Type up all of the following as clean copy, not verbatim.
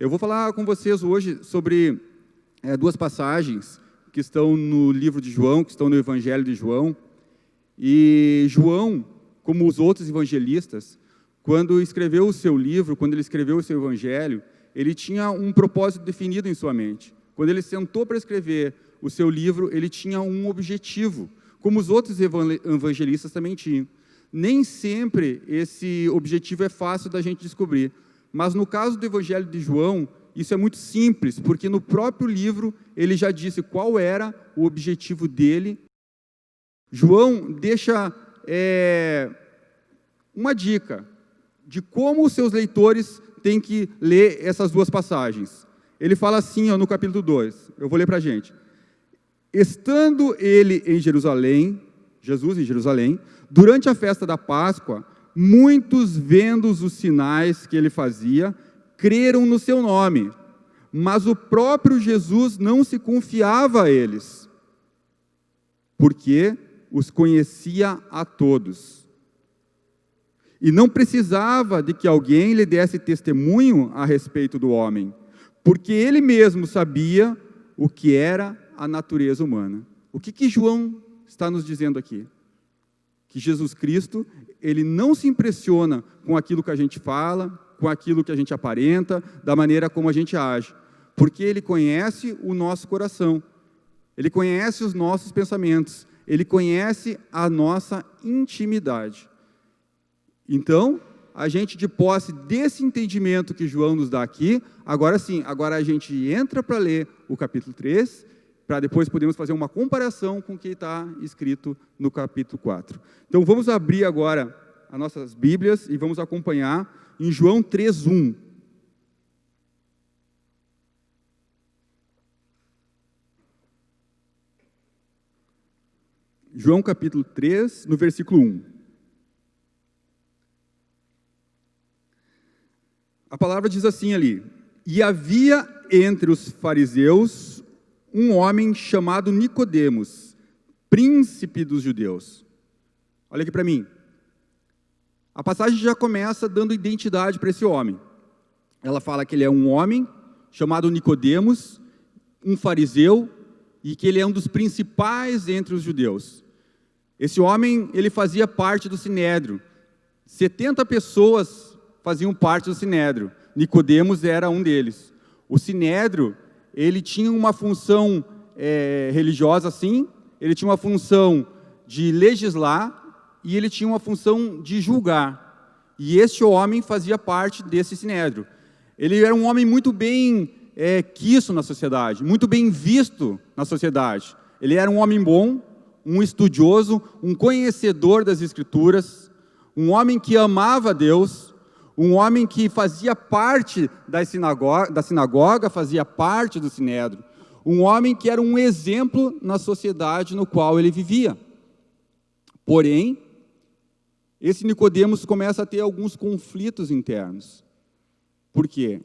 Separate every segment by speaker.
Speaker 1: Eu vou falar com vocês hoje sobre duas passagens que estão no livro de João, que estão no Evangelho de João. E João, como os outros evangelistas, quando escreveu o seu livro, quando ele escreveu o seu Evangelho, ele tinha um propósito definido em sua mente. Quando ele sentou para escrever o seu livro, ele tinha um objetivo, como os outros evangelistas também tinham. Nem sempre esse objetivo é fácil da gente descobrir, mas no caso do Evangelho de João, isso é muito simples, porque no próprio livro ele já disse qual era o objetivo dele. João deixa uma dica de como os seus leitores têm que ler essas duas passagens. Ele fala assim, no capítulo 2, eu vou ler para a gente. Estando ele em Jerusalém, Jesus em Jerusalém, durante a festa da Páscoa, muitos, vendo os sinais que ele fazia, creram no seu nome, mas o próprio Jesus não se confiava a eles, porque os conhecia a todos. E não precisava de que alguém lhe desse testemunho a respeito do homem, porque ele mesmo sabia o que era a natureza humana. O que João está nos dizendo aqui? Que Jesus Cristo, ele não se impressiona com aquilo que a gente fala, com aquilo que a gente aparenta, da maneira como a gente age, porque ele conhece o nosso coração, ele conhece os nossos pensamentos, ele conhece a nossa intimidade. Então, a gente, de posse desse entendimento que João nos dá aqui, agora sim, agora a gente entra para ler o capítulo 3, para depois podermos fazer uma comparação com o que está escrito no capítulo 4. Então, vamos abrir agora as nossas Bíblias e vamos acompanhar em João 3:1. João capítulo 3, no versículo 1. A palavra diz assim ali: E havia entre os fariseus um homem chamado Nicodemos, príncipe dos judeus. Olha aqui para mim. A passagem já começa dando identidade para esse homem. Ela fala que ele é um homem chamado Nicodemos, um fariseu, e que ele é um dos principais entre os judeus. Esse homem, ele fazia parte do Sinédrio. 70 pessoas faziam parte do Sinédrio. Nicodemos era um deles. O Sinédrio, ele tinha uma função religiosa, sim, ele tinha uma função de legislar e ele tinha uma função de julgar. E este homem fazia parte desse Sinédrio. Ele era um homem muito bem quisto na sociedade, muito bem visto na sociedade. Ele era um homem bom, um estudioso, um conhecedor das Escrituras, um homem que amava Deus, um homem que fazia parte da sinagoga, fazia parte do Sinédrio, um homem que era um exemplo na sociedade no qual ele vivia. Porém, esse Nicodemos começa a ter alguns conflitos internos. Por quê?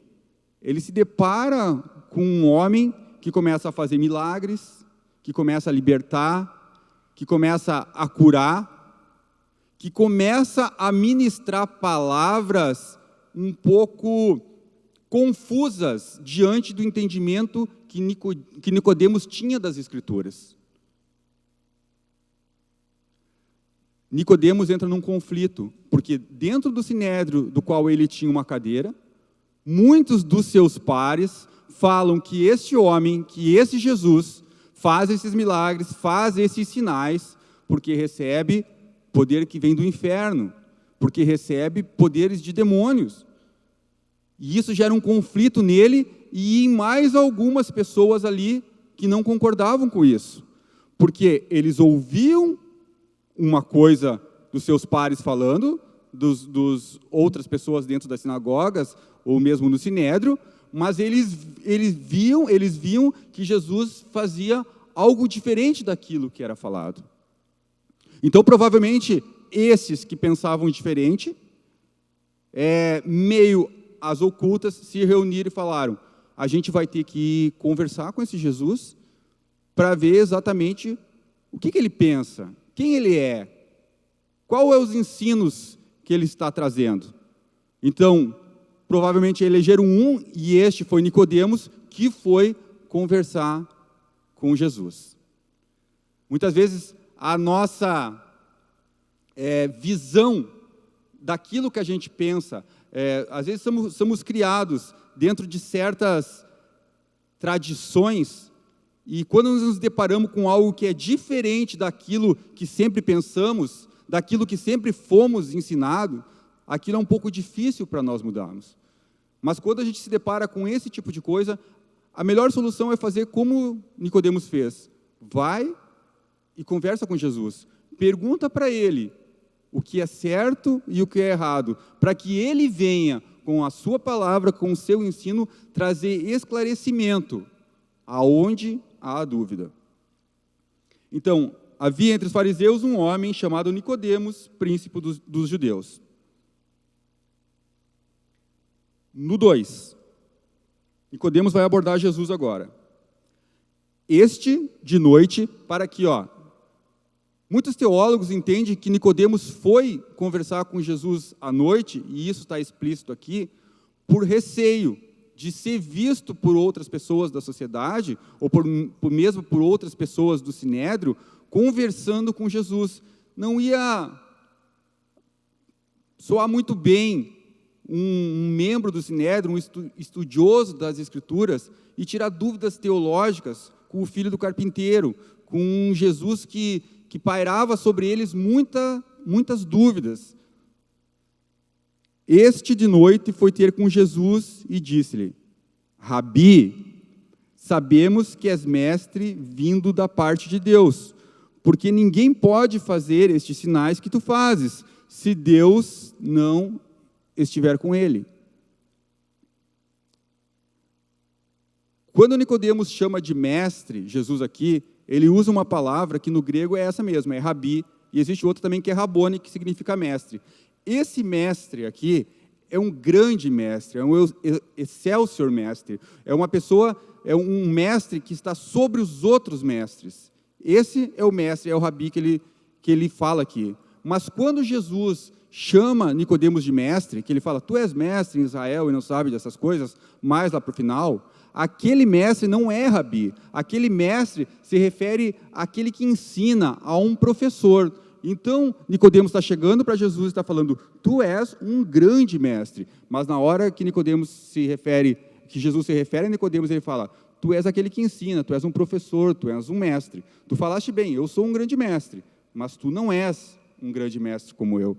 Speaker 1: Ele se depara com um homem que começa a fazer milagres, que começa a libertar, que começa a curar, que começa a ministrar palavras um pouco confusas diante do entendimento que Nicodemos tinha das Escrituras. Nicodemos entra num conflito, porque dentro do Sinédrio, do qual ele tinha uma cadeira, muitos dos seus pares falam que este homem, que esse Jesus, faz esses milagres, faz esses sinais, porque recebe poder que vem do inferno, porque recebe poderes de demônios. E isso gera um conflito nele e em mais algumas pessoas ali que não concordavam com isso. Porque eles ouviam uma coisa dos seus pares falando, dos outras pessoas dentro das sinagogas, ou mesmo no Sinédrio, mas eles viam que Jesus fazia algo diferente daquilo que era falado. Então, provavelmente, esses que pensavam diferente, meio às ocultas, se reuniram e falaram: a gente vai ter que conversar com esse Jesus para ver exatamente o que ele pensa, quem ele é, qual é os ensinos que ele está trazendo. Então, provavelmente elegeram um, e este foi Nicodemos, que foi conversar com Jesus. Muitas vezes a nossa visão daquilo que a gente pensa, às vezes somos criados dentro de certas tradições, e quando nos deparamos com algo que é diferente daquilo que sempre pensamos, daquilo que sempre fomos ensinados, aquilo é um pouco difícil para nós mudarmos. Mas quando a gente se depara com esse tipo de coisa, a melhor solução é fazer como Nicodemos fez. Vai e conversa com Jesus. Pergunta para ele o que é certo e o que é errado, para que ele venha com a sua palavra, com o seu ensino, trazer esclarecimento aonde há dúvida. Então, havia entre os fariseus um homem chamado Nicodemos, príncipe dos judeus. No 2, Nicodemos vai abordar Jesus agora. Este, de noite, para aqui, muitos teólogos entendem que Nicodemos foi conversar com Jesus à noite, e isso está explícito aqui, por receio de ser visto por outras pessoas da sociedade, ou mesmo por outras pessoas do Sinédrio, conversando com Jesus. Não ia soar muito bem um membro do Sinédrio, um estudioso das Escrituras, e tirar dúvidas teológicas com o filho do carpinteiro, com um Jesus que pairava sobre eles muitas dúvidas. Este de noite foi ter com Jesus e disse-lhe: Rabi, sabemos que és mestre vindo da parte de Deus, porque ninguém pode fazer estes sinais que tu fazes, se Deus não estiver com ele. Quando Nicodemos chama de mestre, Jesus aqui, ele usa uma palavra que no grego é essa mesmo, é rabi, e existe outra também que é rabone, que significa mestre. Esse mestre aqui é um grande mestre, é um excelsior mestre, é uma pessoa, é um mestre que está sobre os outros mestres. Esse é o mestre, é o rabi que ele fala aqui. Mas quando Jesus chama Nicodemos de mestre, que ele fala, tu és mestre em Israel e não sabe dessas coisas, mais lá para o final, aquele mestre não é rabi, aquele mestre se refere àquele que ensina, a um professor. Então, Nicodemos está chegando para Jesus e está falando, tu és um grande mestre. Mas na hora que Jesus se refere a Nicodemos, ele fala, tu és aquele que ensina, tu és um professor, tu és um mestre. Tu falaste bem, eu sou um grande mestre, mas tu não és um grande mestre como eu.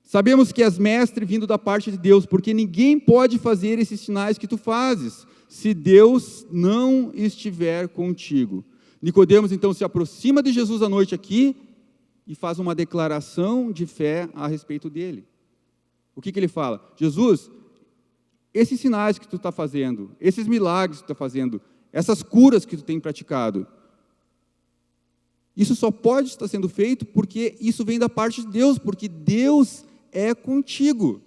Speaker 1: Sabemos que és mestre vindo da parte de Deus, porque ninguém pode fazer esses sinais que tu fazes, se Deus não estiver contigo. Nicodemos, então, se aproxima de Jesus à noite aqui e faz uma declaração de fé a respeito dele. O que ele fala? Jesus, esses sinais que tu está fazendo, esses milagres que tu está fazendo, essas curas que tu tem praticado, isso só pode estar sendo feito porque isso vem da parte de Deus, porque Deus é contigo.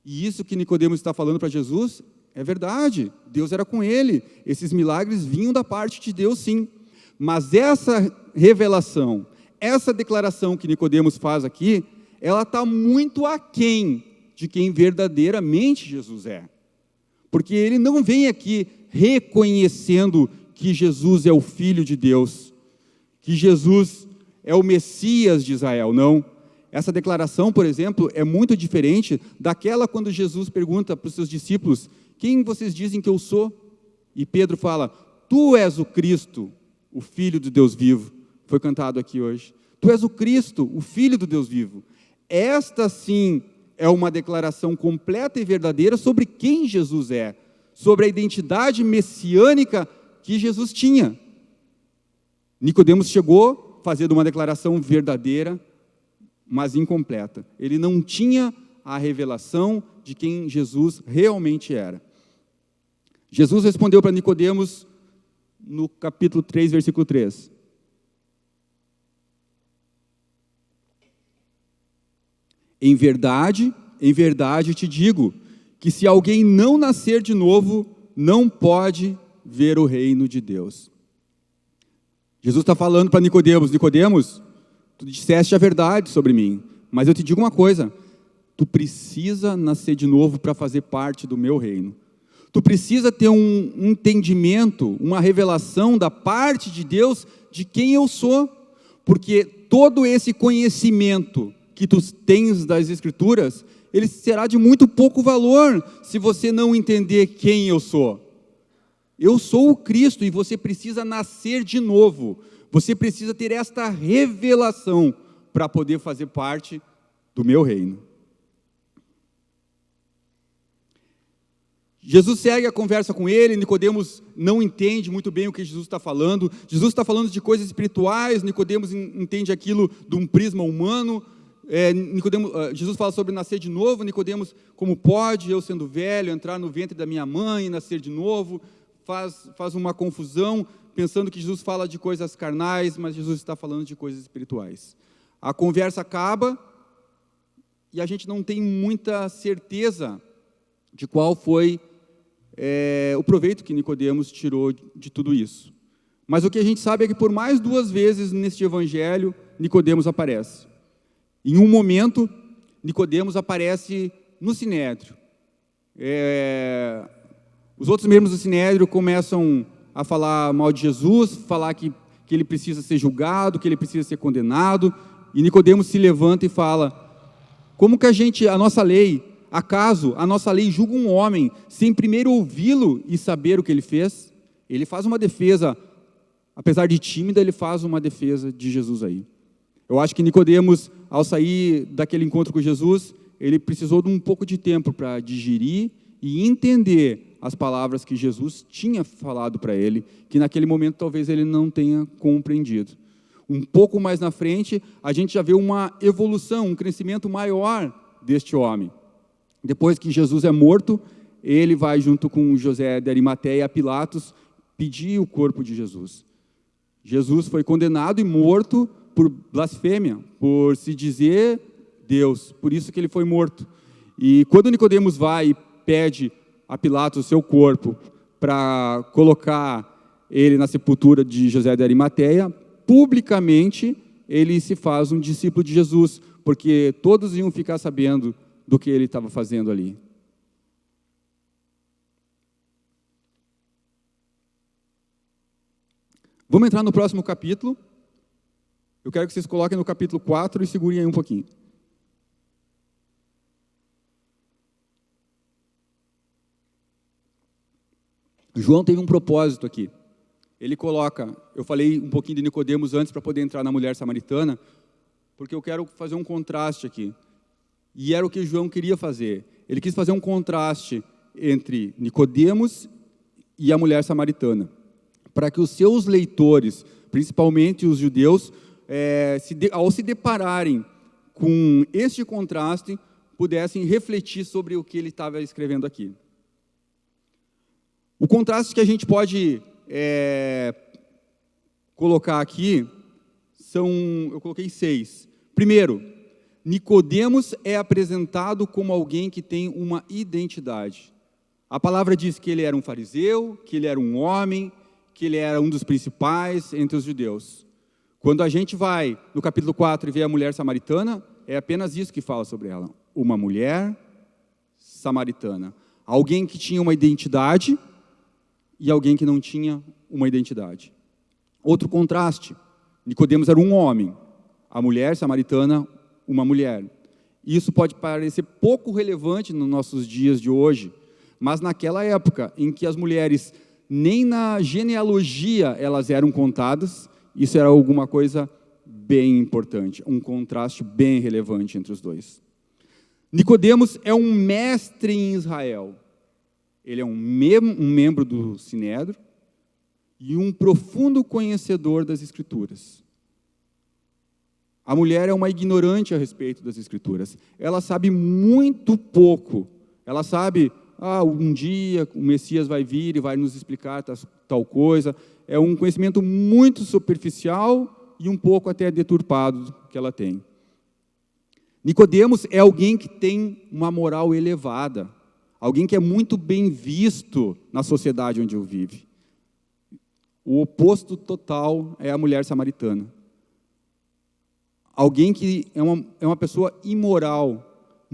Speaker 1: E isso que Nicodemos está falando para Jesus é verdade, Deus era com ele, esses milagres vinham da parte de Deus sim. Mas essa revelação, essa declaração que Nicodemos faz aqui, ela está muito aquém de quem verdadeiramente Jesus é. Porque ele não vem aqui reconhecendo que Jesus é o Filho de Deus, que Jesus é o Messias de Israel, não. Essa declaração, por exemplo, é muito diferente daquela quando Jesus pergunta para os seus discípulos, quem vocês dizem que eu sou? E Pedro fala, tu és o Cristo, o Filho do Deus vivo. Foi cantado aqui hoje. Tu és o Cristo, o Filho do Deus vivo. Esta sim é uma declaração completa e verdadeira sobre quem Jesus é, sobre a identidade messiânica que Jesus tinha. Nicodemos chegou fazendo uma declaração verdadeira, mas incompleta. Ele não tinha a revelação de quem Jesus realmente era. Jesus respondeu para Nicodemos no capítulo 3, versículo 3. Em verdade te digo, que se alguém não nascer de novo, não pode ver o reino de Deus. Jesus está falando para Nicodemos, Nicodemos, tu disseste a verdade sobre mim, mas eu te digo uma coisa, tu precisa nascer de novo para fazer parte do meu reino. Tu precisa ter um entendimento, uma revelação da parte de Deus de quem eu sou, porque todo esse conhecimento que tu tens das Escrituras, ele será de muito pouco valor se você não entender quem eu sou. Eu sou o Cristo e você precisa nascer de novo. Você precisa ter esta revelação para poder fazer parte do meu reino. Jesus segue a conversa com ele, Nicodemos não entende muito bem o que Jesus está falando. Jesus está falando de coisas espirituais, Nicodemos entende aquilo de um prisma humano. Jesus fala sobre nascer de novo, Nicodemos, como pode eu sendo velho, entrar no ventre da minha mãe e nascer de novo? Faz uma confusão, pensando que Jesus fala de coisas carnais, mas Jesus está falando de coisas espirituais. A conversa acaba e a gente não tem muita certeza de qual foi o proveito que Nicodemos tirou de tudo isso. Mas o que a gente sabe é que por mais 2 vezes neste evangelho, Nicodemos aparece. Em um momento, Nicodemos aparece no Sinédrio. Os outros membros do Sinédrio começam a falar mal de Jesus, falar que ele precisa ser julgado, que ele precisa ser condenado, e Nicodemos se levanta e fala: como que a nossa lei, acaso a nossa lei julga um homem sem primeiro ouvi-lo e saber o que ele fez? Ele faz uma defesa, apesar de tímida, ele faz uma defesa de Jesus aí. Eu acho que Nicodemos, ao sair daquele encontro com Jesus, ele precisou de um pouco de tempo para digerir e entender as palavras que Jesus tinha falado para ele, que naquele momento talvez ele não tenha compreendido. Um pouco mais na frente, a gente já vê uma evolução, um crescimento maior deste homem. Depois que Jesus é morto, ele vai junto com José de Arimateia a Pilatos pedir o corpo de Jesus. Jesus foi condenado e morto por blasfêmia, por se dizer Deus, por isso que ele foi morto. E quando Nicodemos vai e pede a Pilatos o seu corpo para colocar ele na sepultura de José de Arimateia, publicamente ele se faz um discípulo de Jesus, porque todos iam ficar sabendo do que ele estava fazendo ali. Vamos entrar no próximo capítulo. Eu quero que vocês coloquem no capítulo 4 e segurem aí um pouquinho. João teve um propósito aqui. Ele coloca, eu falei um pouquinho de Nicodemos antes para poder entrar na mulher samaritana, porque eu quero fazer um contraste aqui. E era o que João queria fazer. Ele quis fazer um contraste entre Nicodemos e a mulher samaritana, para que os seus leitores, principalmente os judeus, ao se depararem com este contraste, pudessem refletir sobre o que ele estava escrevendo aqui. O contraste que a gente pode colocar aqui eu coloquei 6. Primeiro, Nicodemos é apresentado como alguém que tem uma identidade. A palavra diz que ele era um fariseu, que ele era um homem, que ele era um dos principais entre os judeus. Quando a gente vai no capítulo 4 e vê a mulher samaritana, é apenas isso que fala sobre ela. Uma mulher samaritana. Alguém que tinha uma identidade e alguém que não tinha uma identidade. Outro contraste, Nicodemos era um homem, a mulher samaritana, uma mulher. Isso pode parecer pouco relevante nos nossos dias de hoje, mas naquela época em que as mulheres, nem na genealogia elas eram contadas, isso era alguma coisa bem importante, um contraste bem relevante entre os dois. Nicodemos é um mestre em Israel. Ele é um membro do Sinédrio e um profundo conhecedor das Escrituras. A mulher é uma ignorante a respeito das Escrituras. Ela sabe muito pouco. Ela sabe, um dia o Messias vai vir e vai nos explicar tal coisa. É um conhecimento muito superficial e um pouco até deturpado que ela tem. Nicodemos é alguém que tem uma moral elevada. Alguém que é muito bem visto na sociedade onde ele vive. O oposto total é a mulher samaritana. Alguém que é uma pessoa imoral,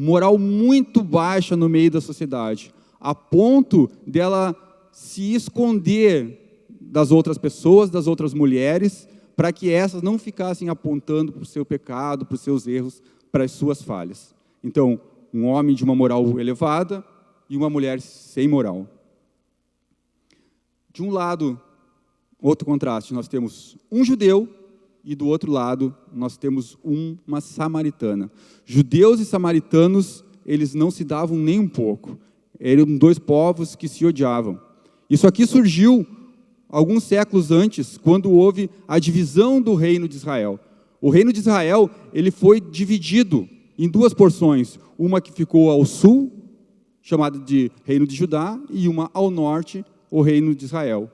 Speaker 1: moral muito baixa no meio da sociedade, a ponto dela se esconder das outras pessoas, das outras mulheres, para que essas não ficassem apontando para o seu pecado, para os seus erros, para as suas falhas. Então, um homem de uma moral elevada e uma mulher sem moral. De um lado, outro contraste, nós temos um judeu e do outro lado nós temos uma samaritana. Judeus e samaritanos, eles não se davam nem um pouco. Eram dois povos que se odiavam. Isso aqui surgiu alguns séculos antes, quando houve a divisão do reino de Israel. O reino de Israel, ele foi dividido em duas porções. Uma que ficou ao sul, chamada de Reino de Judá, e uma ao norte, o Reino de Israel.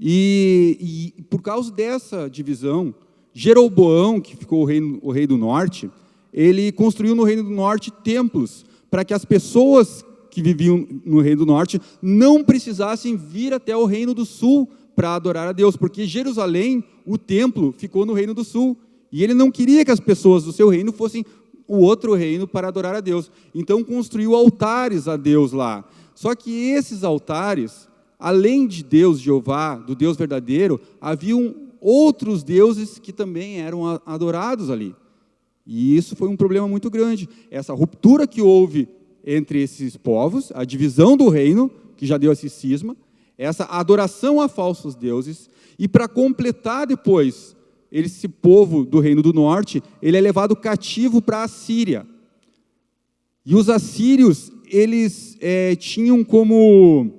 Speaker 1: E por causa dessa divisão, Jeroboão, que ficou o rei do norte, ele construiu no Reino do Norte templos, para que as pessoas que viviam no Reino do Norte não precisassem vir até o Reino do Sul para adorar a Deus, porque Jerusalém, o templo, ficou no Reino do Sul, e ele não queria que as pessoas do seu reino fossem o outro reino para adorar a Deus. Então construiu altares a Deus lá. Só que esses altares, além de Deus, Jeová, do Deus verdadeiro, haviam outros deuses que também eram adorados ali. E isso foi um problema muito grande. Essa ruptura que houve entre esses povos, a divisão do reino, que já deu esse cisma, essa adoração a falsos deuses, e para completar depois, esse povo do Reino do Norte, ele é levado cativo para a Síria. E os assírios, eles tinham como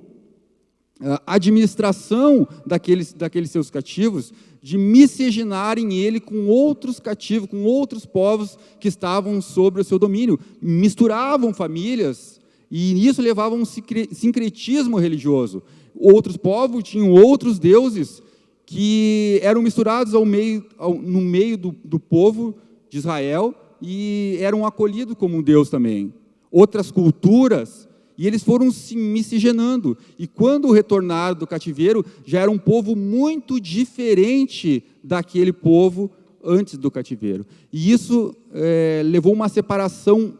Speaker 1: administração daqueles seus cativos, de miscigenarem ele com outros cativos, com outros povos que estavam sobre o seu domínio. Misturavam famílias, e nisso levavam um sincretismo religioso. Outros povos tinham outros deuses que eram misturados no meio do povo de Israel e eram acolhidos como um Deus também. Outras culturas, e eles foram se miscigenando. E quando retornaram do cativeiro, já era um povo muito diferente daquele povo antes do cativeiro. E isso levou uma separação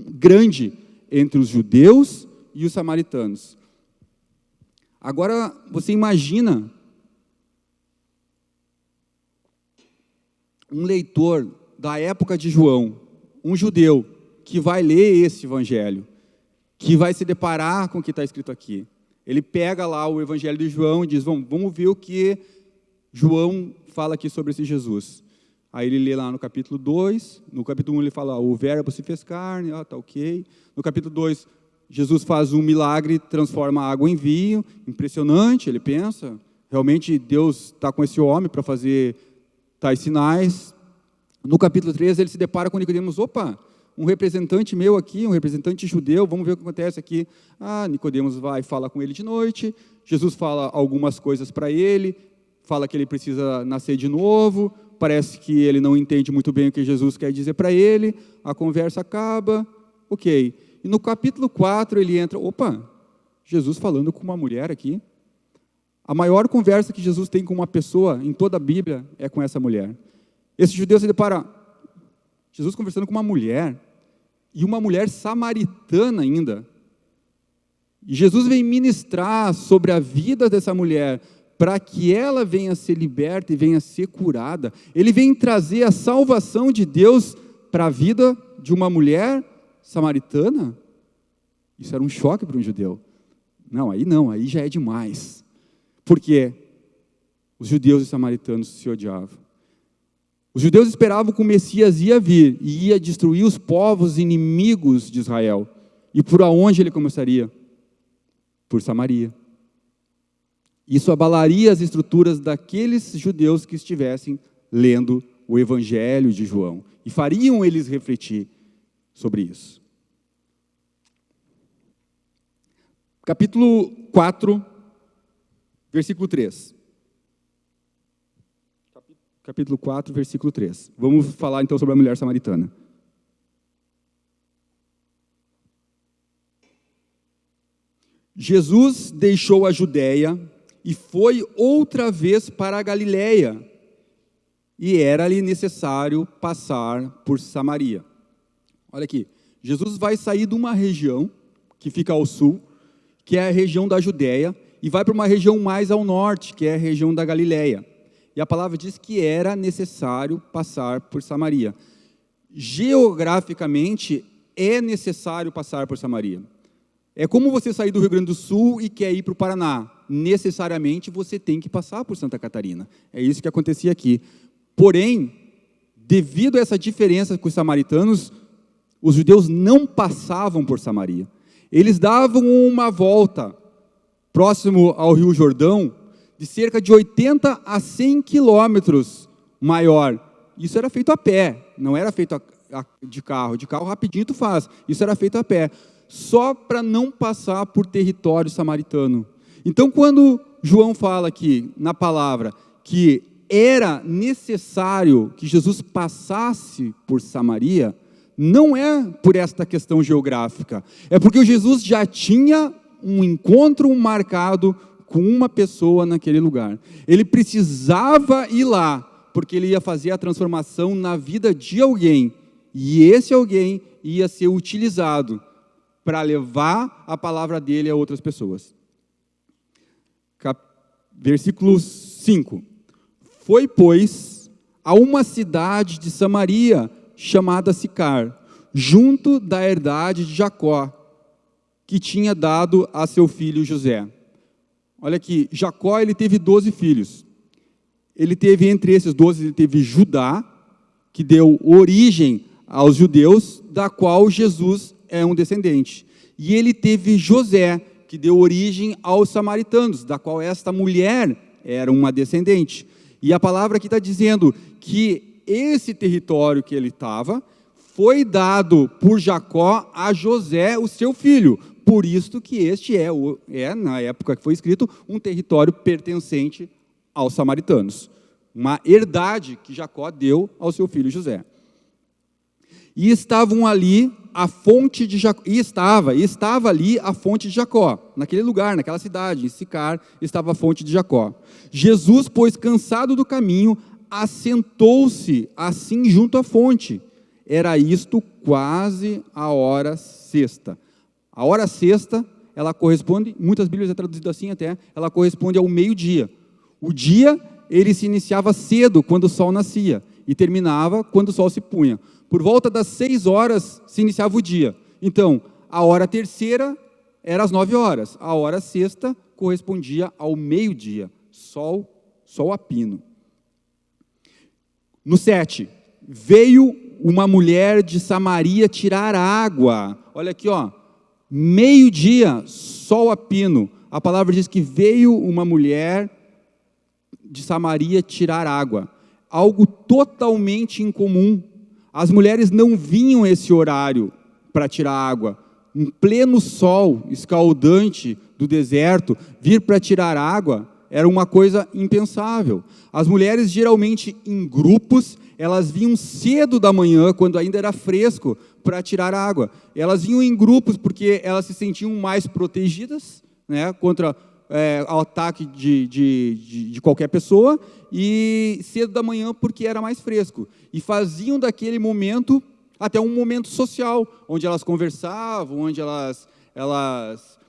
Speaker 1: grande entre os judeus e os samaritanos. Agora, você imagina um leitor da época de João, um judeu, que vai ler esse evangelho, que vai se deparar com o que está escrito aqui. Ele pega lá o evangelho de João e diz, vamos ver o que João fala aqui sobre esse Jesus. Aí ele lê lá no capítulo 2, no capítulo 1 ele fala, o verbo se fez carne, tá ok. No capítulo 2, Jesus faz um milagre, transforma a água em vinho, impressionante, ele pensa, realmente Deus está com esse homem para fazer tais sinais. No capítulo 3, ele se depara com Nicodemos, um representante meu aqui, um representante judeu, vamos ver o que acontece aqui. Nicodemos vai falar com ele de noite, Jesus fala algumas coisas para ele, fala que ele precisa nascer de novo, parece que ele não entende muito bem o que Jesus quer dizer para ele, a conversa acaba, ok. E no capítulo 4 ele entra, Jesus falando com uma mulher aqui. A maior conversa que Jesus tem com uma pessoa em toda a Bíblia é com essa mulher. Esse judeu se depara, Jesus conversando com uma mulher, e uma mulher samaritana ainda. E Jesus vem ministrar sobre a vida dessa mulher, para que ela venha a ser liberta e venha a ser curada. Ele vem trazer a salvação de Deus para a vida de uma mulher samaritana. Isso era um choque para um judeu. Não, aí já é demais. Porque os judeus e os samaritanos se odiavam. Os judeus esperavam que o Messias ia vir e ia destruir os povos inimigos de Israel. E por onde ele começaria? Por Samaria. Isso abalaria as estruturas daqueles judeus que estivessem lendo o Evangelho de João. E fariam eles refletir sobre isso. Capítulo 4, versículo 3. Capítulo 4, versículo 3. Vamos falar então sobre a mulher samaritana. Jesus deixou a Judéia e foi outra vez para a Galiléia, e era-lhe necessário passar por Samaria. Olha aqui, Jesus vai sair de uma região que fica ao sul, que é a região da Judéia, e vai para uma região mais ao norte, que é a região da Galileia. E a palavra diz que era necessário passar por Samaria. Geograficamente, é necessário passar por Samaria. É como você sair do Rio Grande do Sul e quer ir para o Paraná. Necessariamente, você tem que passar por Santa Catarina. É isso que acontecia aqui. Porém, devido a essa diferença com os samaritanos, os judeus não passavam por Samaria. Eles davam uma volta próximo ao Rio Jordão, de cerca de 80 a 100 quilômetros maior. Isso era feito a pé, não era feito de carro. De carro rapidinho tu faz. Isso era feito a pé, só para não passar por território samaritano. Então, quando João fala aqui, na palavra, que era necessário que Jesus passasse por Samaria, não é por esta questão geográfica, é porque Jesus já tinha um encontro marcado com uma pessoa naquele lugar. Ele precisava ir lá, porque ele ia fazer a transformação na vida de alguém, e esse alguém ia ser utilizado para levar a palavra dele a outras pessoas. Versículo 5. Foi, pois, a uma cidade de Samaria, chamada Sicar, junto da herdade de Jacó, que tinha dado a seu filho José. Olha aqui, Jacó ele teve 12 filhos. Ele teve, entre esses 12, ele teve Judá, que deu origem aos judeus, da qual Jesus é um descendente. E ele teve José, que deu origem aos samaritanos, da qual esta mulher era uma descendente. E a palavra aqui está dizendo que esse território que ele estava foi dado por Jacó a José, o seu filho. Por isso que este na época que foi escrito, um território pertencente aos samaritanos. Uma herdade que Jacó deu ao seu filho José. E estavam ali a fonte de Jacó, estava ali a fonte de Jacó, naquele lugar, naquela cidade, em Sicar, estava a fonte de Jacó. Jesus, pois, cansado do caminho, assentou-se assim junto à fonte. Era isto quase a hora sexta. A hora sexta, ela corresponde, muitas Bíblias é traduzido assim até, ela corresponde ao meio-dia. O dia, ele se iniciava cedo, quando o sol nascia, e terminava quando o sol se punha. Por volta das 6 horas se iniciava o dia. Então, a hora terceira era às 9 horas. A hora sexta correspondia ao meio-dia. Sol a pino. No 7, veio uma mulher de Samaria tirar água. Olha aqui, ó. Meio-dia, sol a pino. A palavra diz que veio uma mulher de Samaria tirar água. Algo totalmente incomum. As mulheres não vinham esse horário para tirar água. Em pleno sol escaldante do deserto, vir para tirar água era uma coisa impensável. As mulheres, geralmente em grupos, elas vinham cedo da manhã, quando ainda era fresco, para tirar água. Elas vinham em grupos porque elas se sentiam mais protegidas, né, contra o ataque de qualquer pessoa, e cedo da manhã porque era mais fresco. E faziam daquele momento até um momento social, onde elas conversavam, onde elas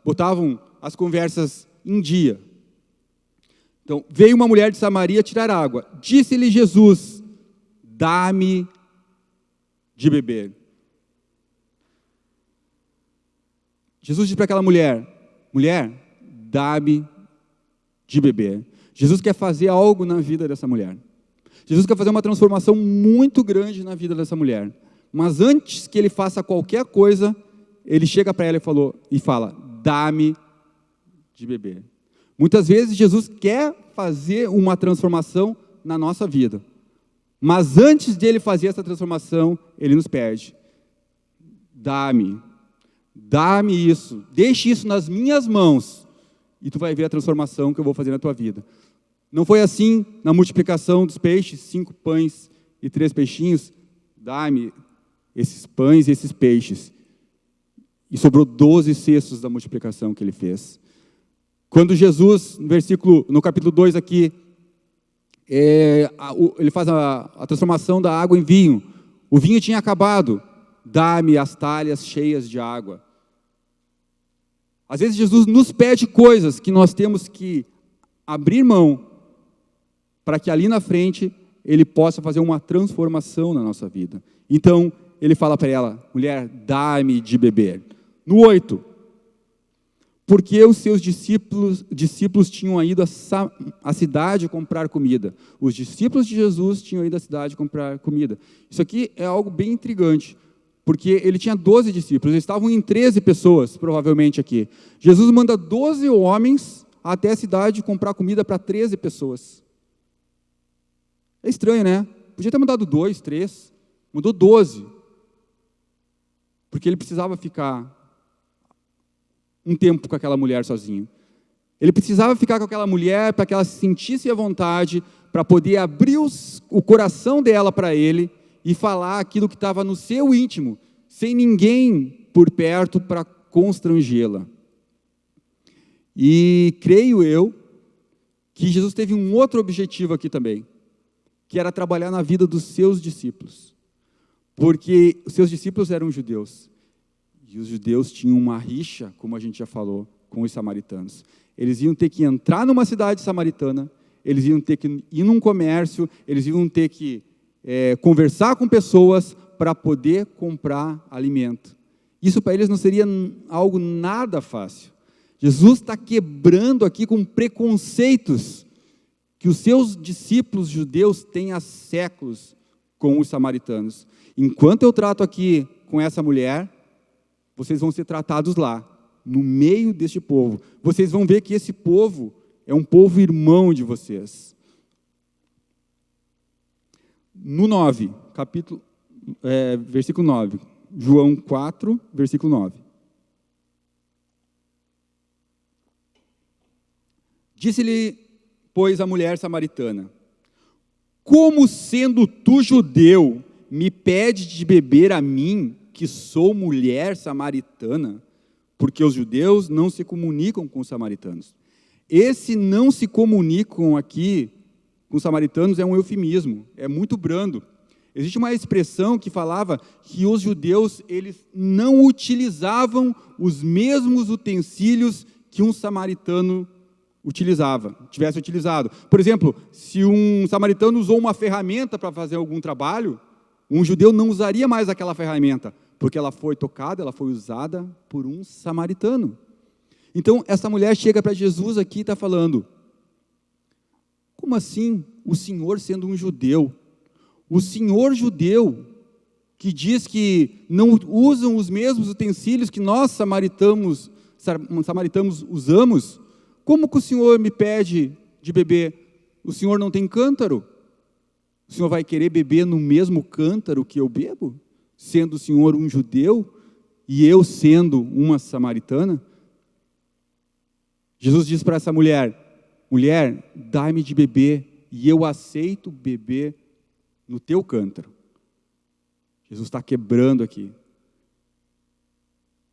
Speaker 1: botavam as conversas em dia. Então, veio uma mulher de Samaria tirar água. Disse-lhe Jesus: dá-me de beber. Jesus disse para aquela mulher: mulher, dá-me de beber. Jesus quer fazer algo na vida dessa mulher. Jesus quer fazer uma transformação muito grande na vida dessa mulher. Mas antes que ele faça qualquer coisa, ele chega para ela e fala: dá-me de beber. Muitas vezes Jesus quer fazer uma transformação na nossa vida. Mas antes de ele fazer essa transformação, ele nos pede: dá-me isso, deixe isso nas minhas mãos, e tu vai ver a transformação que eu vou fazer na tua vida. Não foi assim na multiplicação dos peixes, 5 pães e 3 peixinhos? Dá-me esses pães e esses peixes. E sobrou 12 cestos da multiplicação que ele fez. Quando Jesus, no capítulo 2 aqui, ele faz a transformação da água em vinho. O vinho tinha acabado. dá-me as talhas cheias de água. Às vezes Jesus nos pede coisas que nós temos que abrir mão para que ali na frente Ele possa fazer uma transformação na nossa vida. Então, Ele fala para ela, mulher, dá-me de beber. No 8, porque os seus discípulos tinham ido à cidade comprar comida. Os discípulos de Jesus tinham ido à cidade comprar comida. Isso aqui é algo bem intrigante, porque ele tinha 12 discípulos, eles estavam em 13 pessoas, provavelmente aqui. Jesus manda 12 homens até a cidade comprar comida para 13 pessoas. É estranho, né? Podia ter mandado 2, 3, mandou 12. Porque ele precisava ficar um tempo com aquela mulher sozinho. Ele precisava ficar com aquela mulher para que ela se sentisse à vontade, para poder abrir o coração dela para ele e falar aquilo que estava no seu íntimo, sem ninguém por perto para constrangê-la. E creio eu que Jesus teve um outro objetivo aqui também, que era trabalhar na vida dos seus discípulos. Porque os seus discípulos eram judeus. E os judeus tinham uma rixa, como a gente já falou, com os samaritanos. Eles iam ter que entrar numa cidade samaritana, eles iam ter que ir num comércio, eles iam ter que conversar com pessoas para poder comprar alimento. Isso para eles não seria algo nada fácil. Jesus está quebrando aqui com preconceitos que os seus discípulos judeus têm há séculos com os samaritanos. Enquanto eu trato aqui com essa mulher, vocês vão ser tratados lá, no meio deste povo. Vocês vão ver que esse povo é um povo irmão de vocês. No 9, versículo 9. João 4, versículo 9. Disse-lhe, pois, a mulher samaritana: como sendo tu judeu, me pede de beber a mim, que sou mulher samaritana? Porque os judeus não se comunicam com os samaritanos. Esse não se comunicam aqui com os samaritanos é um eufemismo, é muito brando. Existe uma expressão que falava que os judeus eles não utilizavam os mesmos utensílios que um samaritano tivesse utilizado. Por exemplo, se um samaritano usou uma ferramenta para fazer algum trabalho, um judeu não usaria mais aquela ferramenta, porque ela foi tocada, ela foi usada por um samaritano. Então, essa mulher chega para Jesus aqui e está falando: como assim o Senhor sendo um judeu? O Senhor judeu, que diz que não usam os mesmos utensílios que nós samaritanos usamos, como que o Senhor me pede de beber? O Senhor não tem cântaro? O Senhor vai querer beber no mesmo cântaro que eu bebo? Sendo o Senhor um judeu e eu sendo uma samaritana? Jesus diz para essa mulher: mulher, dá-me de beber e eu aceito beber no teu cântaro. Jesus está quebrando aqui.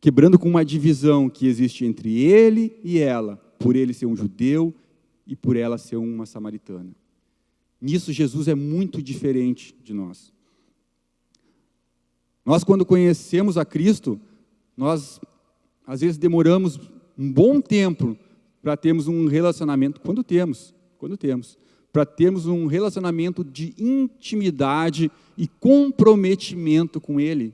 Speaker 1: Quebrando com uma divisão que existe entre ele e ela, por ele ser um judeu e por ela ser uma samaritana. Nisso Jesus é muito diferente de nós. Nós, quando conhecemos a Cristo, nós às vezes demoramos um bom tempo para termos um relacionamento, quando temos, para termos um relacionamento de intimidade e comprometimento com Ele.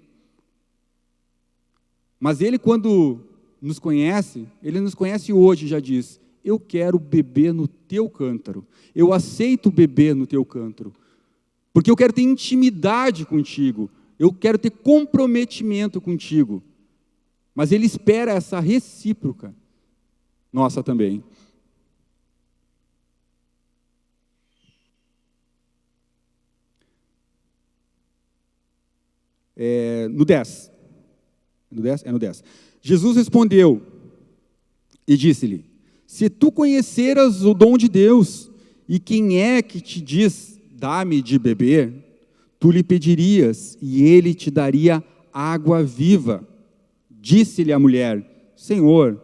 Speaker 1: Mas Ele, quando nos conhece, Ele nos conhece hoje e já diz: eu quero beber no teu cântaro, eu aceito beber no teu cântaro, porque eu quero ter intimidade contigo, eu quero ter comprometimento contigo. Mas Ele espera essa recíproca nossa também. No 10. É no 10. Jesus respondeu e disse-lhe: se tu conheceras o dom de Deus, e quem é que te diz, dá-me de beber, tu lhe pedirias, e ele te daria água viva. Disse-lhe a mulher: Senhor,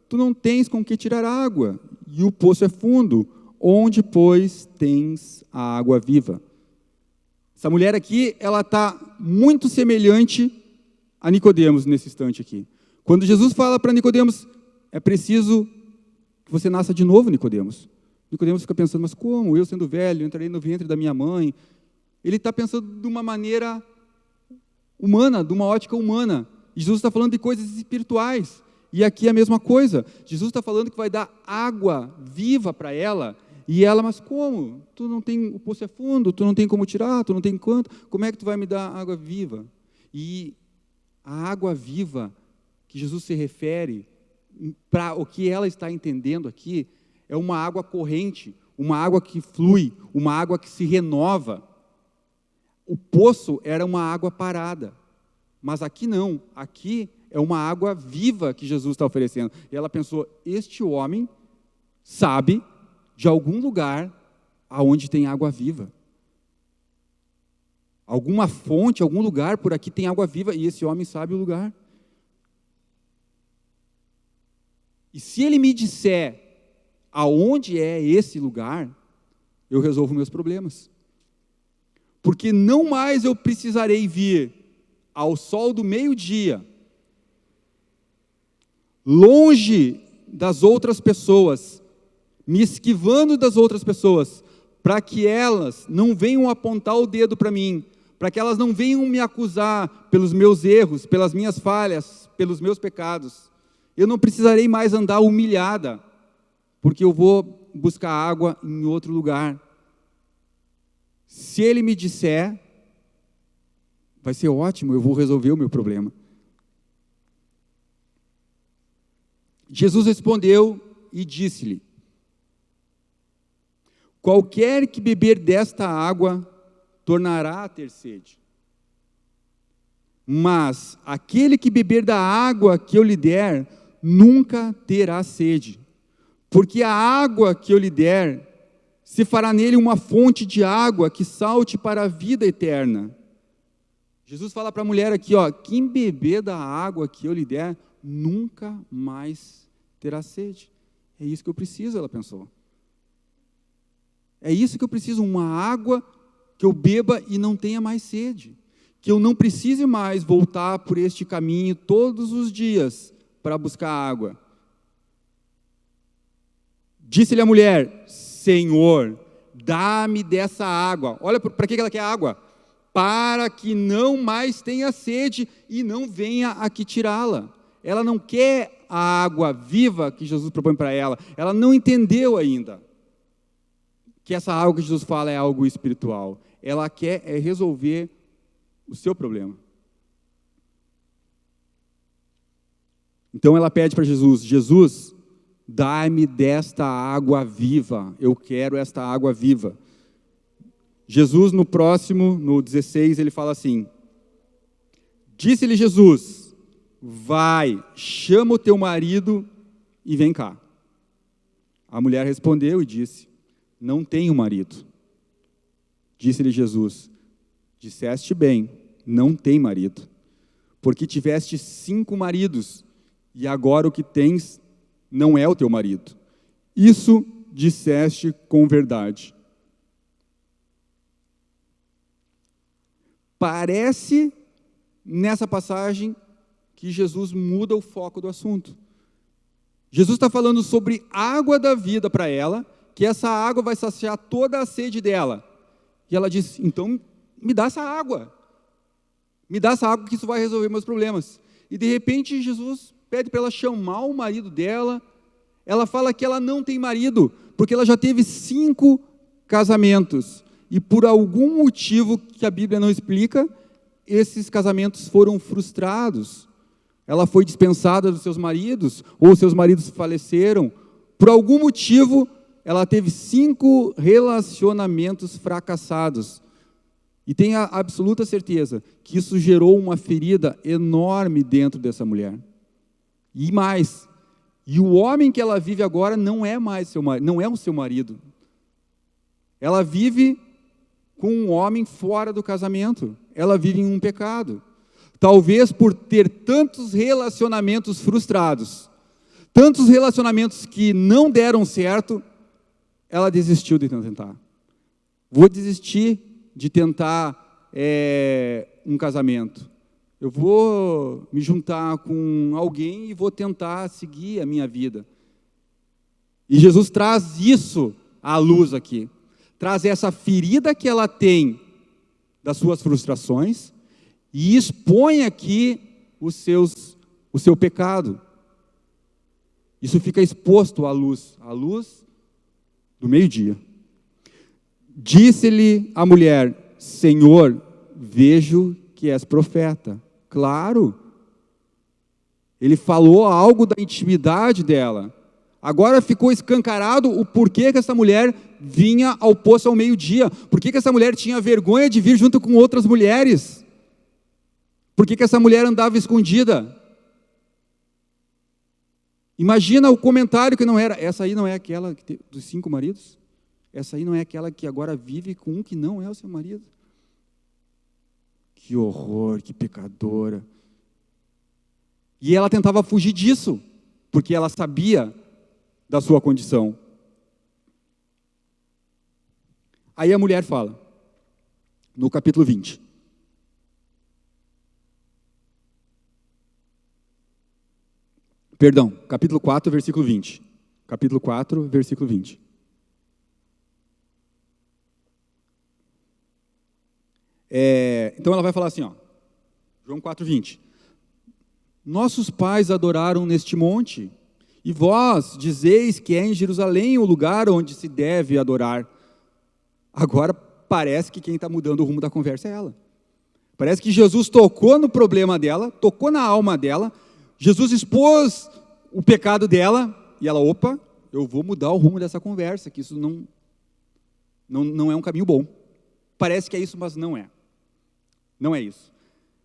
Speaker 1: tu não tens com que tirar água, e o poço é fundo. Onde, pois, tens a água viva? Essa mulher aqui, ela está muito semelhante a Nicodemos nesse instante aqui. Quando Jesus fala para Nicodemos, é preciso que você nasça de novo, Nicodemos. Nicodemos fica pensando, mas como? Eu sendo velho, entrarei no ventre da minha mãe. Ele está pensando de uma maneira humana, de uma ótica humana. E Jesus está falando de coisas espirituais. E aqui é a mesma coisa. Jesus está falando que vai dar água viva para ela. E ela, mas como? Tu não tem, o poço é fundo, tu não tem como tirar, tu não tem quanto. Como é que tu vai me dar água viva? E a água viva que Jesus se refere, para o que ela está entendendo aqui, é uma água corrente, uma água que flui, uma água que se renova. O poço era uma água parada, mas aqui não, aqui é uma água viva que Jesus está oferecendo. E ela pensou, este homem sabe de algum lugar aonde tem água viva. Alguma fonte, algum lugar por aqui tem água viva, e esse homem sabe o lugar. E se ele me disser aonde é esse lugar, eu resolvo meus problemas. Porque não mais eu precisarei vir ao sol do meio-dia, longe das outras pessoas, me esquivando das outras pessoas, para que elas não venham apontar o dedo para mim, para que elas não venham me acusar pelos meus erros, pelas minhas falhas, pelos meus pecados. Eu não precisarei mais andar humilhada, porque eu vou buscar água em outro lugar. Se ele me disser, vai ser ótimo, eu vou resolver o meu problema. Jesus respondeu e disse-lhe, qualquer que beber desta água, tornará a ter sede. Mas aquele que beber da água que eu lhe der, nunca terá sede. Porque a água que eu lhe der, se fará nele uma fonte de água que salte para a vida eterna. Jesus fala para a mulher aqui, quem beber da água que eu lhe der, nunca mais terá sede. É isso que eu preciso, ela pensou. É isso que eu preciso, uma água que eu beba e não tenha mais sede. Que eu não precise mais voltar por este caminho todos os dias para buscar água. Disse-lhe a mulher, Senhor, dá-me dessa água. Olha, para que ela quer água? Para que não mais tenha sede e não venha aqui tirá-la. Ela não quer a água viva que Jesus propõe para ela. Ela não entendeu ainda que essa água que Jesus fala é algo espiritual. Ela quer resolver o seu problema. Então ela pede para Jesus, Jesus, dá-me desta água viva, eu quero esta água viva. Jesus no próximo, no 16, ele fala assim, disse-lhe Jesus, vai, chama o teu marido e vem cá. A mulher respondeu e disse, não tenho marido. Disse-lhe Jesus, disseste bem, não tem marido, porque tiveste 5 maridos, e agora o que tens não é o teu marido. Isso disseste com verdade. Parece, nessa passagem, que Jesus muda o foco do assunto. Jesus está falando sobre água da vida para ela, que essa água vai saciar toda a sede dela. E ela diz, então me dá essa água. Me dá essa água que isso vai resolver meus problemas. E de repente Jesus pede para ela chamar o marido dela. Ela fala que ela não tem marido, porque ela já teve 5 casamentos. E por algum motivo que a Bíblia não explica, esses casamentos foram frustrados. Ela foi dispensada dos seus maridos, ou seus maridos faleceram. Por algum motivo, ela teve 5 relacionamentos fracassados. E tenha absoluta certeza que isso gerou uma ferida enorme dentro dessa mulher. E mais, e o homem que ela vive agora não é mais seu marido, não é o seu marido. Ela vive com um homem fora do casamento. Ela vive em um pecado. Talvez por ter tantos relacionamentos frustrados, tantos relacionamentos que não deram certo, ela desistiu de tentar. Vou desistir de tentar um casamento. Eu vou me juntar com alguém e vou tentar seguir a minha vida. E Jesus traz isso à luz aqui. Traz essa ferida que ela tem das suas frustrações e expõe aqui o seu pecado. Isso fica exposto à luz do meio-dia. Disse-lhe a mulher: Senhor, vejo que és profeta. Claro, ele falou algo da intimidade dela. Agora ficou escancarado o porquê que essa mulher vinha ao poço ao meio-dia. Por que essa mulher tinha vergonha de vir junto com outras mulheres? Por que essa mulher andava escondida? Imagina o comentário que não era: essa aí não é aquela dos 5 maridos? Essa aí não é aquela que agora vive com um que não é o seu marido? Que horror, que pecadora. E ela tentava fugir disso, porque ela sabia da sua condição. Aí a mulher fala, no capítulo 20. Perdão, capítulo 4, versículo 20. Capítulo 4, versículo 20. Então ela vai falar assim, ó, João 4, 20. Nossos pais adoraram neste monte, e vós dizeis que é em Jerusalém o lugar onde se deve adorar. Agora parece que quem está mudando o rumo da conversa é ela. Parece que Jesus tocou no problema dela, tocou na alma dela, Jesus expôs o pecado dela, e ela, opa, eu vou mudar o rumo dessa conversa, que isso não é um caminho bom. Parece que é isso, mas não é. Não é isso.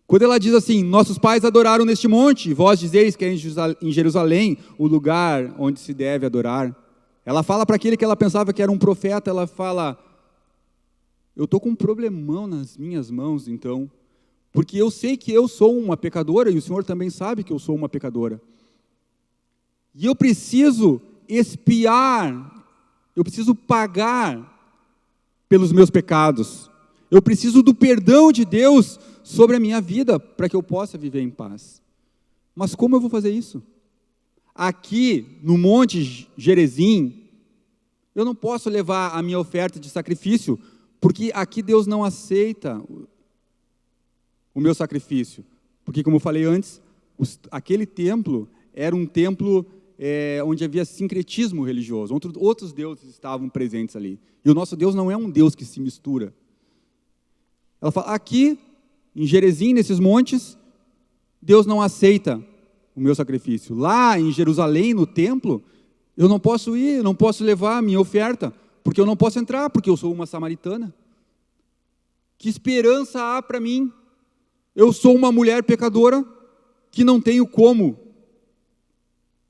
Speaker 1: Quando ela diz assim, nossos pais adoraram neste monte, vós dizeis que é em Jerusalém o lugar onde se deve adorar. Ela fala para aquele que ela pensava que era um profeta, ela fala, eu estou com um problemão nas minhas mãos, então, porque eu sei que eu sou uma pecadora, e o Senhor também sabe que eu sou uma pecadora. E eu preciso expiar, eu preciso pagar pelos meus pecados. Eu preciso do perdão de Deus sobre a minha vida, para que eu possa viver em paz. Mas como eu vou fazer isso? Aqui, no Monte Gerizim, eu não posso levar a minha oferta de sacrifício, porque aqui Deus não aceita o meu sacrifício. Porque, como eu falei antes, aquele templo era um templo onde havia sincretismo religioso, outros deuses estavam presentes ali. E o nosso Deus não é um Deus que se mistura. Ela fala, aqui, em Gerizim, nesses montes, Deus não aceita o meu sacrifício. Lá em Jerusalém, no templo, eu não posso ir, não posso levar a minha oferta, porque eu não posso entrar, porque eu sou uma samaritana. Que esperança há para mim? Eu sou uma mulher pecadora que não tenho como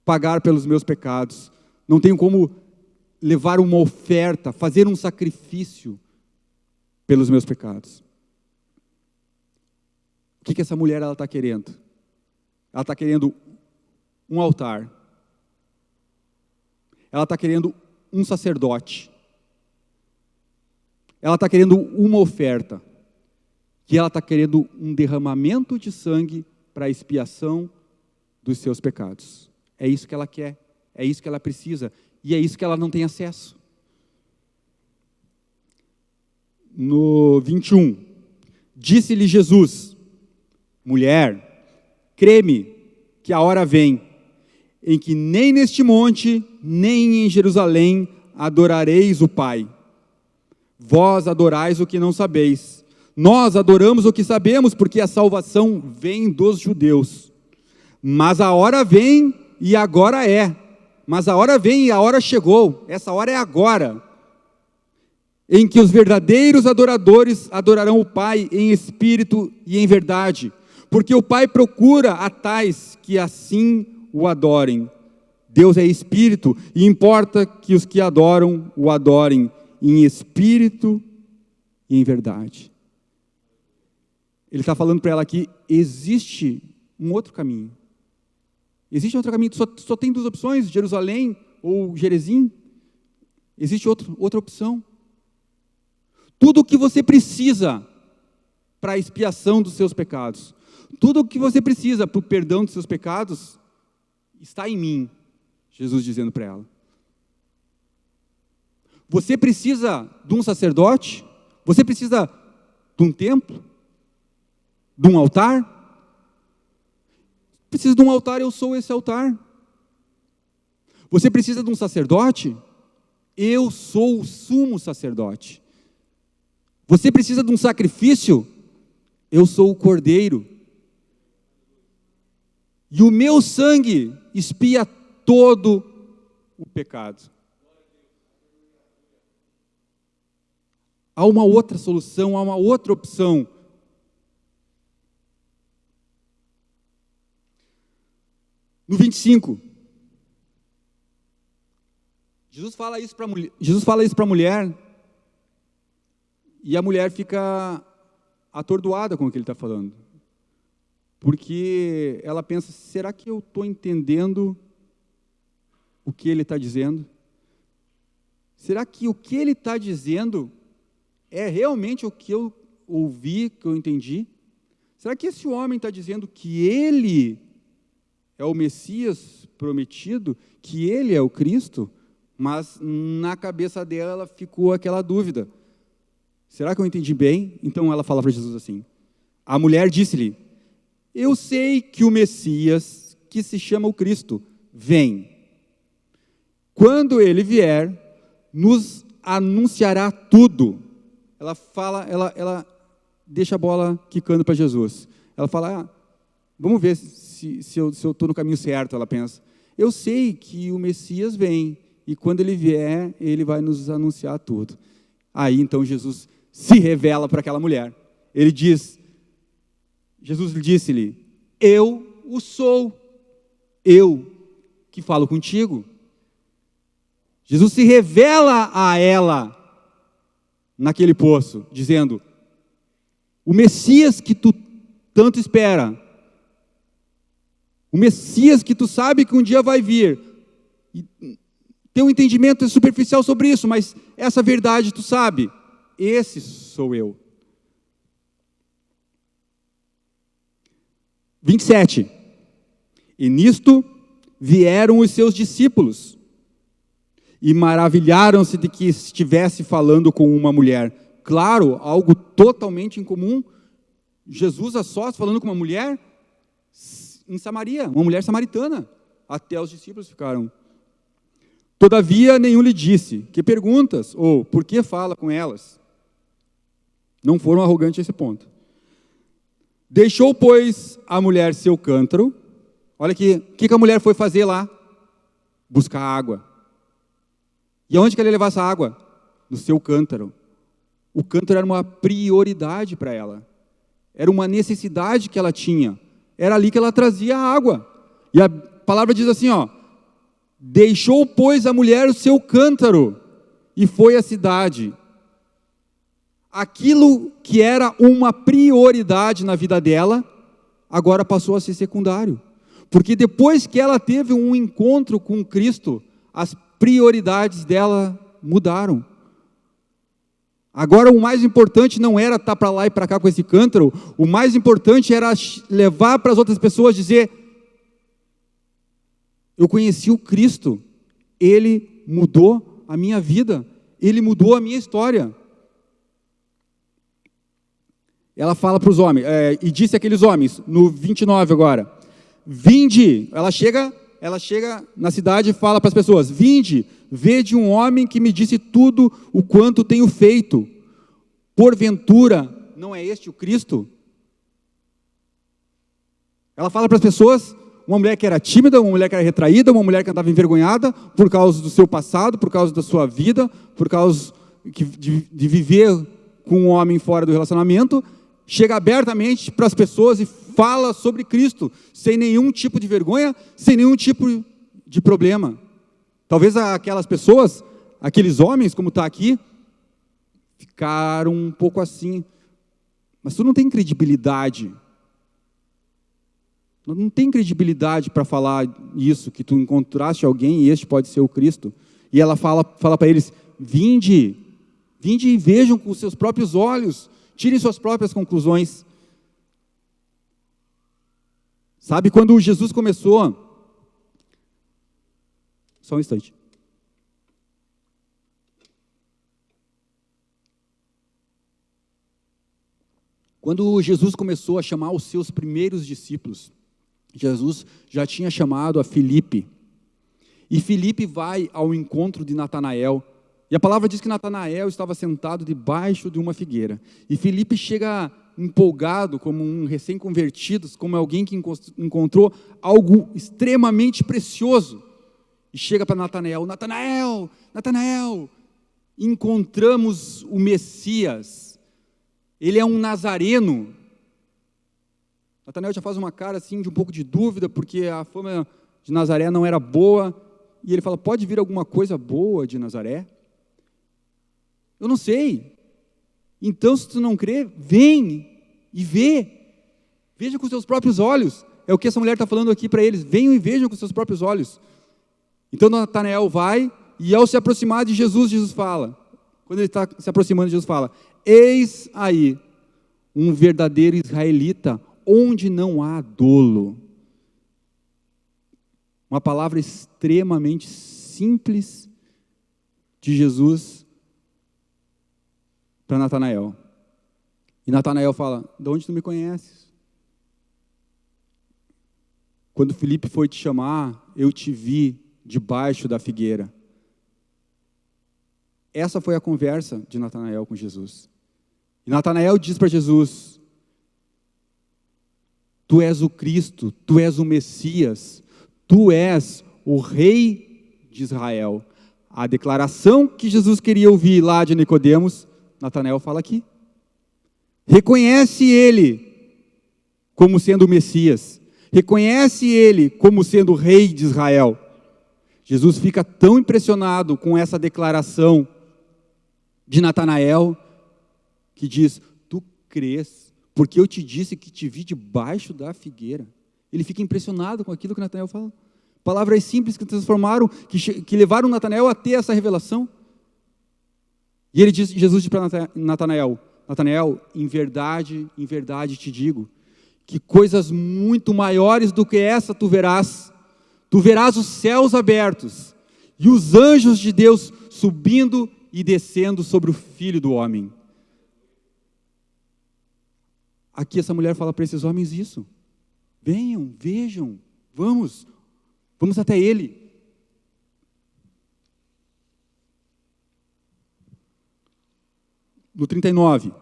Speaker 1: pagar pelos meus pecados, não tenho como levar uma oferta, fazer um sacrifício pelos meus pecados. O que essa mulher está querendo? Ela está querendo um altar. Ela está querendo um sacerdote. Ela está querendo uma oferta. Que ela está querendo um derramamento de sangue para a expiação dos seus pecados. É isso que ela quer, é isso que ela precisa, e é isso que ela não tem acesso. No 21, disse-lhe Jesus, mulher, crê-me que a hora vem, em que nem neste monte, nem em Jerusalém adorareis o Pai. Vós adorais o que não sabeis. Nós adoramos o que sabemos, porque a salvação vem dos judeus. Mas a hora vem e agora é. Mas a hora vem e a hora chegou. Essa hora é agora. Em que os verdadeiros adoradores adorarão o Pai em espírito e em verdade. Porque o Pai procura a tais que assim o adorem. Deus é espírito e importa que os que adoram o adorem em espírito e em verdade. Ele está falando para ela que existe um outro caminho. Existe outro caminho, só tem 2 opções, Jerusalém ou Gerizim. Existe outra opção. Tudo o que você precisa para a expiação dos seus pecados, Tudo o que você precisa para o perdão dos seus pecados está em mim, Jesus dizendo para ela. Você precisa de um sacerdote? Você precisa de um templo? De um altar? Precisa de um altar, eu sou esse altar. Você precisa de um sacerdote? Eu sou o sumo sacerdote. Você precisa de um sacrifício? Eu sou o cordeiro. E o meu sangue expia todo o pecado. Há uma outra solução, há uma outra opção. No 25, Jesus fala isso para a mulher, e a mulher fica atordoada com o que ele está falando. Porque ela pensa, será que eu estou entendendo o que ele está dizendo? Será que o que ele está dizendo é realmente o que eu ouvi, que eu entendi? Será que esse homem está dizendo que ele é o Messias prometido, que ele é o Cristo? Mas na cabeça dela ficou aquela dúvida. Será que eu entendi bem? Então ela fala para Jesus assim. A mulher disse-lhe, eu sei que o Messias, que se chama o Cristo, vem. Quando ele vier, nos anunciará tudo. Ela deixa a bola quicando para Jesus. Ela fala, vamos ver se eu estou no caminho certo, ela pensa. Eu sei que o Messias vem, e quando ele vier, ele vai nos anunciar tudo. Aí então Jesus se revela para aquela mulher. Ele diz, Jesus disse-lhe, eu o sou, eu que falo contigo. Jesus se revela a ela naquele poço, dizendo, o Messias que tu tanto espera, o Messias que tu sabe que um dia vai vir, teu entendimento é superficial sobre isso, mas essa verdade tu sabe, esse sou eu. 27. E nisto vieram os seus discípulos e maravilharam-se de que estivesse falando com uma mulher. Claro, algo totalmente incomum. Jesus a sós falando com uma mulher em Samaria, uma mulher samaritana. Até os discípulos ficaram. Todavia, nenhum lhe disse, que perguntas? Ou, por que fala com elas? Não foram arrogantes a esse ponto. Deixou, pois, a mulher seu cântaro. Olha aqui, o que a mulher foi fazer lá? Buscar água. E aonde que ela ia levar essa água? No seu cântaro. O cântaro era uma prioridade para ela. Era uma necessidade que ela tinha. Era ali que ela trazia a água. E a palavra diz assim, deixou, pois, a mulher o seu cântaro e foi à cidade. Aquilo que era uma prioridade na vida dela, agora passou a ser secundário. Porque depois que ela teve um encontro com Cristo, as prioridades dela mudaram. Agora o mais importante não era estar para lá e para cá com esse cântaro, o mais importante era levar para as outras pessoas, dizer, eu conheci o Cristo, Ele mudou a minha vida, Ele mudou a minha história. Ela fala para os homens, e disse àqueles homens, no 29 agora, vinde, ela chega na cidade e fala para as pessoas, vinde, vede um homem que me disse tudo o quanto tenho feito, porventura, não é este o Cristo? Ela fala para as pessoas, uma mulher que era tímida, uma mulher que era retraída, uma mulher que andava envergonhada, por causa do seu passado, por causa da sua vida, por causa de viver com um homem fora do relacionamento, chega abertamente para as pessoas e fala sobre Cristo, sem nenhum tipo de vergonha, sem nenhum tipo de problema. Talvez aquelas pessoas, aqueles homens, como está aqui, ficaram um pouco assim, mas tu não tem credibilidade. Não tem credibilidade para falar isso, que tu encontraste alguém e este pode ser o Cristo. E ela fala para eles, vinde e vejam com os seus próprios olhos, tirem suas próprias conclusões. Sabe quando Jesus começou... Só um instante. Quando Jesus começou a chamar os seus primeiros discípulos, Jesus já tinha chamado a Filipe. E Filipe vai ao encontro de Natanael. E a palavra diz que Natanael estava sentado debaixo de uma figueira. E Filipe chega empolgado, como um recém-convertido, como alguém que encontrou algo extremamente precioso. E chega para Natanael: Natanael, Natanael, encontramos o Messias. Ele é um nazareno. Natanael já faz uma cara assim de um pouco de dúvida, porque a fama de Nazaré não era boa. E ele fala: pode vir alguma coisa boa de Nazaré? Eu não sei. Então, se tu não crê, vem e vê. Veja com os seus próprios olhos. É o que essa mulher está falando aqui para eles. Venham e vejam com os seus próprios olhos. Então, Natanael vai, e ao se aproximar de Jesus, Jesus fala, quando ele está se aproximando, Jesus fala: eis aí um verdadeiro israelita, onde não há dolo. Uma palavra extremamente simples de Jesus para Natanael. E Natanael fala: de onde tu me conheces? Quando Filipe foi te chamar, eu te vi debaixo da figueira. Essa foi a conversa de Natanael com Jesus. E Natanael diz para Jesus: tu és o Cristo, tu és o Messias, tu és o Rei de Israel. A declaração que Jesus queria ouvir lá de Nicodemos, Natanael fala aqui. Reconhece ele como sendo o Messias. Reconhece ele como sendo o Rei de Israel. Jesus fica tão impressionado com essa declaração de Natanael, que diz: tu crês, porque eu te disse que te vi debaixo da figueira. Ele fica impressionado com aquilo que Natanael fala. Palavras simples que transformaram, que levaram Natanael a ter essa revelação. E Jesus diz para Natanael: Natanael, em verdade te digo, que coisas muito maiores do que essa tu verás. Tu verás os céus abertos e os anjos de Deus subindo e descendo sobre o Filho do Homem. Aqui essa mulher fala para esses homens isso. Venham, vejam, vamos até ele. No 39.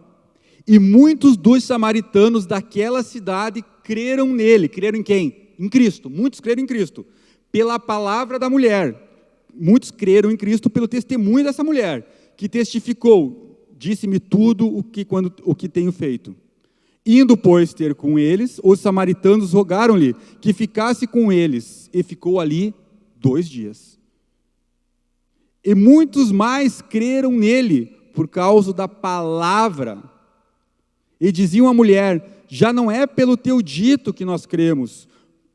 Speaker 1: E muitos dos samaritanos daquela cidade creram nele. Creram em quem? Em Cristo. Muitos creram em Cristo. Pela palavra da mulher. Muitos creram em Cristo pelo testemunho dessa mulher, que testificou: disse-me tudo o que tenho feito. Indo, pois, ter com eles, os samaritanos rogaram-lhe que ficasse com eles, e ficou ali 2 dias. E muitos mais creram nele, por causa da palavra. E diziam à mulher: já não é pelo teu dito que nós cremos,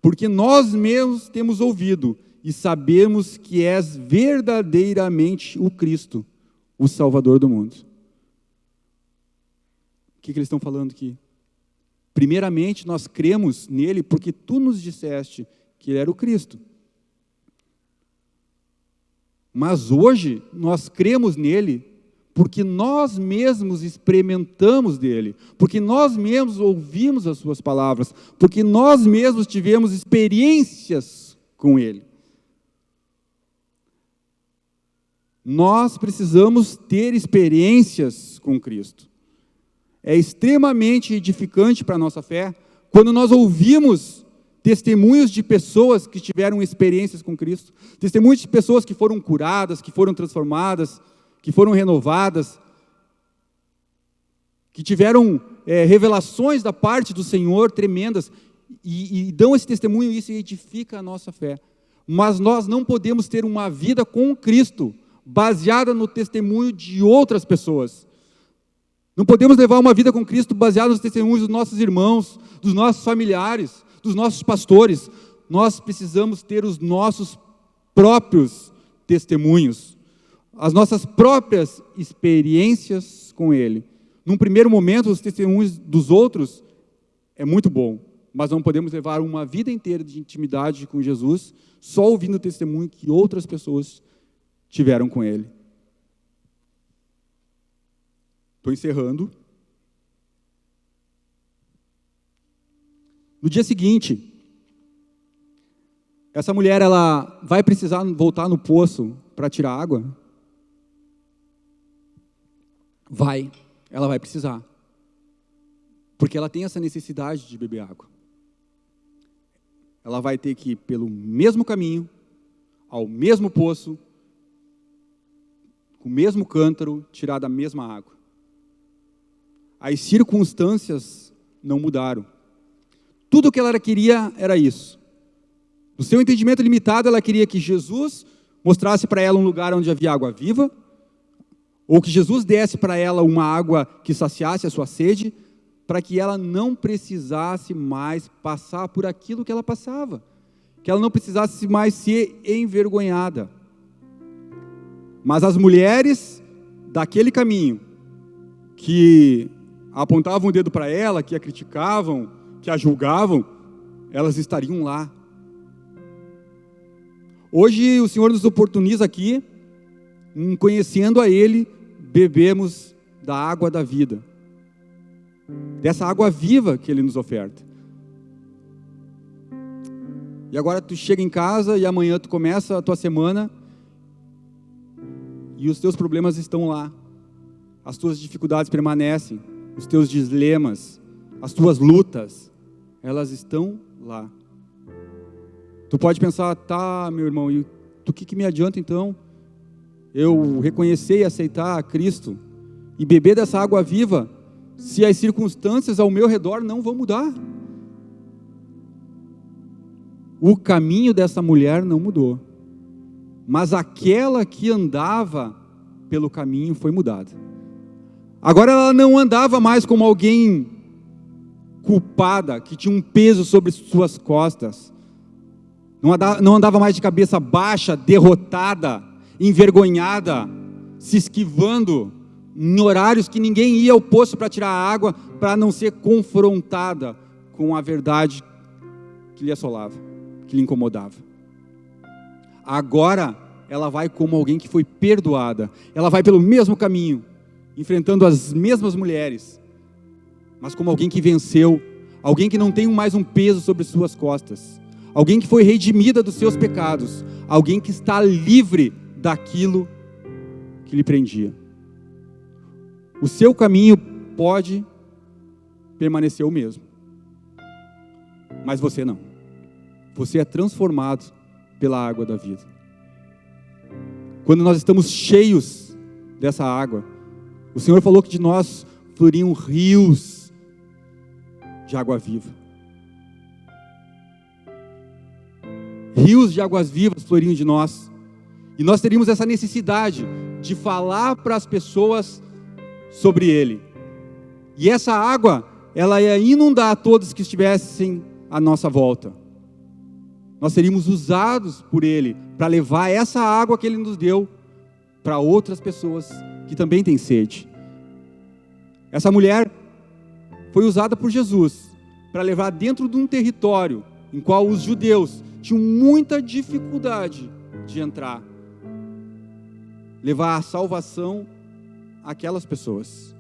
Speaker 1: porque nós mesmos temos ouvido, e sabemos que és verdadeiramente o Cristo, o Salvador do mundo. O que eles estão falando aqui? Primeiramente, nós cremos nele porque tu nos disseste que ele era o Cristo. Mas hoje, nós cremos nele porque nós mesmos experimentamos dele, porque nós mesmos ouvimos as suas palavras, porque nós mesmos tivemos experiências com ele. Nós precisamos ter experiências com Cristo. É extremamente edificante para a nossa fé quando nós ouvimos testemunhos de pessoas que tiveram experiências com Cristo, testemunhos de pessoas que foram curadas, que foram transformadas, que foram renovadas, que tiveram revelações da parte do Senhor tremendas, e dão esse testemunho, e isso edifica a nossa fé. Mas nós não podemos ter uma vida com Cristo baseada no testemunho de outras pessoas. Não podemos levar uma vida com Cristo baseada nos testemunhos dos nossos irmãos, dos nossos familiares, dos nossos pastores. Nós precisamos ter os nossos próprios testemunhos, as nossas próprias experiências com Ele. Num primeiro momento, os testemunhos dos outros é muito bom, mas não podemos levar uma vida inteira de intimidade com Jesus só ouvindo o testemunho que outras pessoas tiveram com Ele. Estou encerrando. No dia seguinte, essa mulher, ela vai precisar voltar no poço para tirar água? Ela vai precisar. Porque ela tem essa necessidade de beber água. Ela vai ter que ir pelo mesmo caminho, ao mesmo poço, com o mesmo cântaro, tirar da mesma água. As circunstâncias não mudaram. Tudo o que ela queria era isso. No seu entendimento limitado, ela queria que Jesus mostrasse para ela um lugar onde havia água viva, ou que Jesus desse para ela uma água que saciasse a sua sede, para que ela não precisasse mais passar por aquilo que ela passava, que ela não precisasse mais ser envergonhada. Mas as mulheres daquele caminho, que apontavam o dedo para ela, que a criticavam, que a julgavam, elas estariam lá. Hoje o Senhor nos oportuniza aqui, conhecendo a Ele, bebemos da água da vida, dessa água viva que Ele nos oferta. E agora tu chega em casa e amanhã tu começa a tua semana e os teus problemas estão lá, as tuas dificuldades permanecem, os teus dilemas, as tuas lutas, elas estão lá. Tu pode pensar, tá, meu irmão, e o que me adianta então eu reconhecer e aceitar a Cristo e beber dessa água viva, se as circunstâncias ao meu redor não vão mudar? O caminho dessa mulher não mudou, mas aquela que andava pelo caminho foi mudada. Agora ela não andava mais como alguém culpada, que tinha um peso sobre suas costas, não andava mais de cabeça baixa, derrotada, envergonhada, se esquivando em horários que ninguém ia ao poço para tirar água, para não ser confrontada com a verdade que lhe assolava, que lhe incomodava. Agora ela vai como alguém que foi perdoada, ela vai pelo mesmo caminho, enfrentando as mesmas mulheres, mas como alguém que venceu, alguém que não tem mais um peso sobre suas costas, alguém que foi redimida dos seus pecados, alguém que está livre daquilo que lhe prendia. O seu caminho pode permanecer o mesmo, mas você não. Você é transformado pela água da vida. Quando nós estamos cheios dessa água, o Senhor falou que de nós floriam rios de água viva. Rios de águas vivas floriam de nós. E nós teríamos essa necessidade de falar para as pessoas sobre Ele. E essa água, ela ia inundar todos que estivessem à nossa volta. Nós seríamos usados por Ele para levar essa água que Ele nos deu para outras pessoas que também têm sede. Essa mulher foi usada por Jesus para levar dentro de um território em qual os judeus tinham muita dificuldade de entrar, levar a salvação àquelas pessoas.